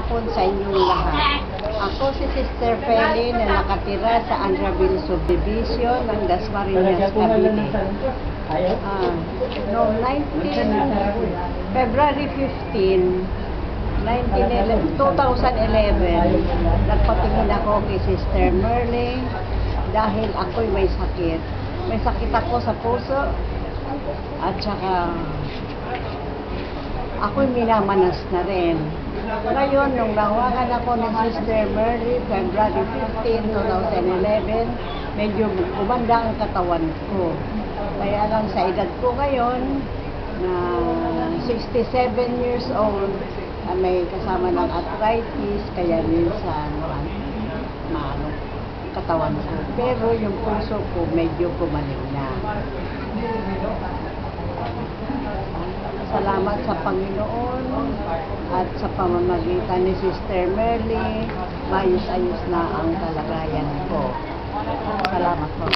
hapon sa inyong lahat. Ako si Sister Feli na nakatira sa Andraville Subdivision ng Dasmariñas, Cavite. Noong February 15, 2011, nagpatingin ako kay Sister Merly dahil ako'y may sakit. May sakit ako sa puso at saka ako'y minamanas na rin. Ngayon, nung nawagan ako ni Sister Merly, February 15, 2011, medyo umanda ang katawan ko. Kaya lang sa edad ko ngayon, na 67 years old, may kasama ng arthritis, kaya minsan maano katawan ko. Pero yung puso ko medyo kumaling na. Salamat sa Panginoon at sa pamamagitan ni Sister Merly, maayos-ayos na ang kalagayan ko. Salamat po.